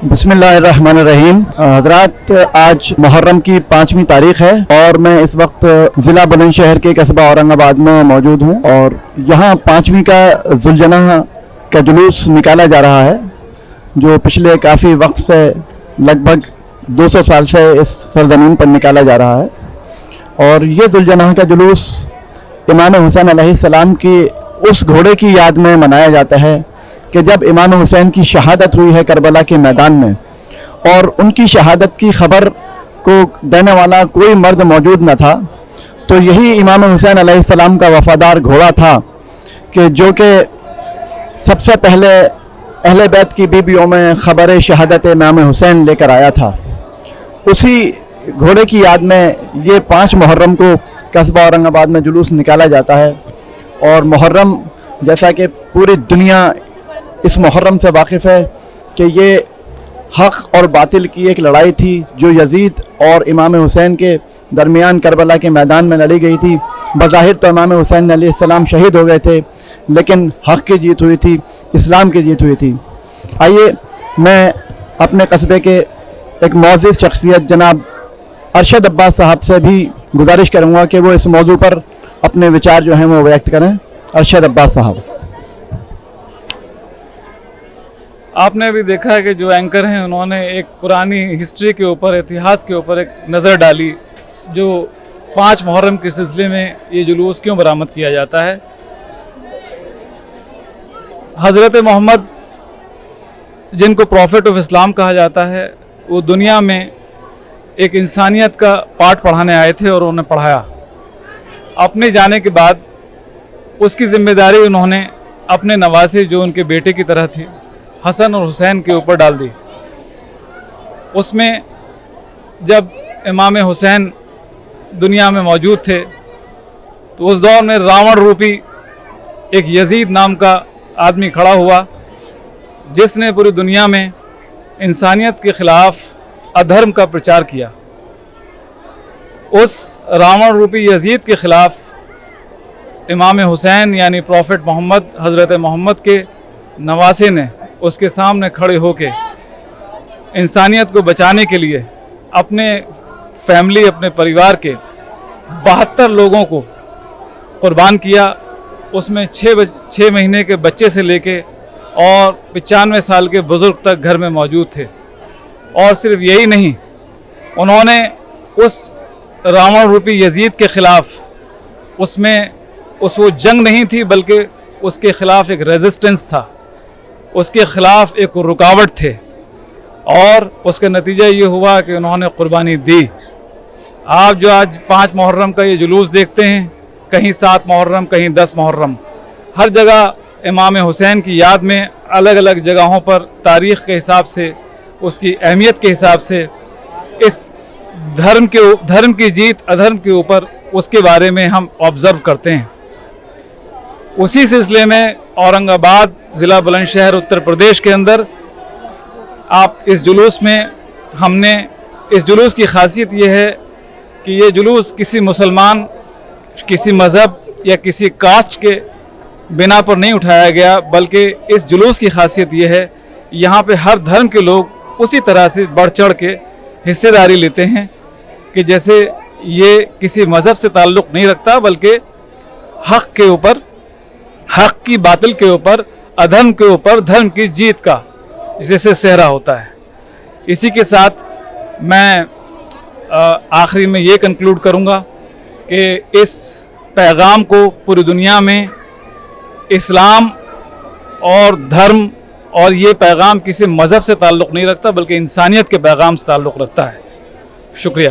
بسم اللہ الرحمن الرحیم۔ حضرات، آج محرم کی 5ویں تاریخ ہے اور میں اس وقت ضلع بلند شہر کے قصبہ اورنگ آباد میں موجود ہوں اور یہاں 5ویں کا ذوالجناح کا جلوس نکالا جا رہا ہے، جو پچھلے کافی وقت سے لگ بھگ 200 سال سے اس سرزمین پر نکالا جا رہا ہے۔ اور یہ ذوالجناح کا جلوس امام حسین علیہ السلام کی اس گھوڑے کی یاد میں منایا جاتا ہے کہ جب امام حسین کی شہادت ہوئی ہے کربلا کے میدان میں، اور ان کی شہادت کی خبر کو دینے والا کوئی مرد موجود نہ تھا، تو یہی امام حسین علیہ السلام کا وفادار گھوڑا تھا کہ جو کہ سب سے پہلے اہل بیت کی بیویوں میں خبر شہادت امام حسین لے کر آیا تھا۔ اسی گھوڑے کی یاد میں یہ 5 محرم کو قصبہ اورنگ آباد میں جلوس نکالا جاتا ہے۔ اور محرم، جیسا کہ پوری دنیا اس محرم سے واقف ہے کہ یہ حق اور باطل کی ایک لڑائی تھی جو یزید اور امام حسین کے درمیان کربلا کے میدان میں لڑی گئی تھی۔ بظاہر تو امام حسین علیہ السلام شہید ہو گئے تھے، لیکن حق کی جیت ہوئی تھی، اسلام کی جیت ہوئی تھی۔ آئیے میں اپنے قصبے کے ایک معزز شخصیت جناب ارشد عباس صاحب سے بھی گزارش کروں گا کہ وہ اس موضوع پر اپنے وچار جو ہیں وہ ویکت کریں۔ ارشد عباس صاحب۔ آپ نے ابھی دیکھا ہے کہ جو اینکر ہیں انہوں نے ایک پرانی ہسٹری کے اوپر، اتہاس کے اوپر ایک نظر ڈالی، جو 5 محرم کے سلسلے میں یہ جلوس کیوں برآمد کیا جاتا ہے۔ حضرت محمد، جن کو پروفٹ آف اسلام کہا جاتا ہے، وہ دنیا میں ایک انسانیت کا پاٹھ پڑھانے آئے تھے اور انہوں نے پڑھایا۔ اپنے جانے کے بعد اس کی ذمہ داری انہوں نے اپنے نواسے، جو ان کے بیٹے کی طرح تھی، حسن اور حسین کے اوپر ڈال دی۔ اس میں جب امام حسین دنیا میں موجود تھے تو اس دور میں راون روپی ایک یزید نام کا آدمی کھڑا ہوا، جس نے پوری دنیا میں انسانیت کے خلاف ادھرم کا پرچار کیا۔ اس راون روپی یزید کے خلاف امام حسین یعنی پروفٹ محمد، حضرت محمد کے نواسے نے اس کے سامنے کھڑے ہو کے انسانیت کو بچانے کے لیے اپنے فیملی، اپنے پریوار کے 72 لوگوں کو قربان کیا۔ اس میں 6 مہینے کے بچے سے لے کے اور 95 سال کے بزرگ تک گھر میں موجود تھے۔ اور صرف یہی نہیں، انہوں نے اس راون روپی یزید کے خلاف، اس میں وہ جنگ نہیں تھی بلکہ اس کے خلاف ایک ریزسٹنس تھا، اس کے خلاف ایک رکاوٹ تھے، اور اس کا نتیجہ یہ ہوا کہ انہوں نے قربانی دی۔ آپ جو آج 5 محرم کا یہ جلوس دیکھتے ہیں، کہیں 7 محرم، کہیں 10 محرم، ہر جگہ امام حسین کی یاد میں الگ الگ جگہوں پر تاریخ کے حساب سے، اس کی اہمیت کے حساب سے، اس دھرم کی جیت ادھرم کے اوپر اس کے بارے میں ہم آبزرو کرتے ہیں۔ اسی سلسلے میں اورنگ آباد ضلع بلند شہر اتر پردیش کے اندر آپ اس جلوس میں، ہم نے اس جلوس کی خاصیت یہ ہے کہ یہ جلوس کسی مسلمان، کسی مذہب یا کسی کاسٹ کے بنا پر نہیں اٹھایا گیا، بلکہ اس جلوس کی خاصیت یہ ہے یہاں پہ ہر دھرم کے لوگ اسی طرح سے بڑھ چڑھ کے حصے داری لیتے ہیں کہ جیسے یہ کسی مذہب سے تعلق نہیں رکھتا، بلکہ حق کے اوپر، حق کی باطل کے اوپر، ادھرم کے اوپر دھرم کی جیت کا جیسے صحرا ہوتا ہے۔ اسی کے ساتھ میں آخری میں یہ کنکلوڈ کروں گا کہ اس پیغام کو پوری دنیا میں اسلام اور دھرم، اور یہ پیغام کسی مذہب سے تعلق نہیں رکھتا بلکہ انسانیت کے پیغام سے تعلق رکھتا ہے۔ شکریہ۔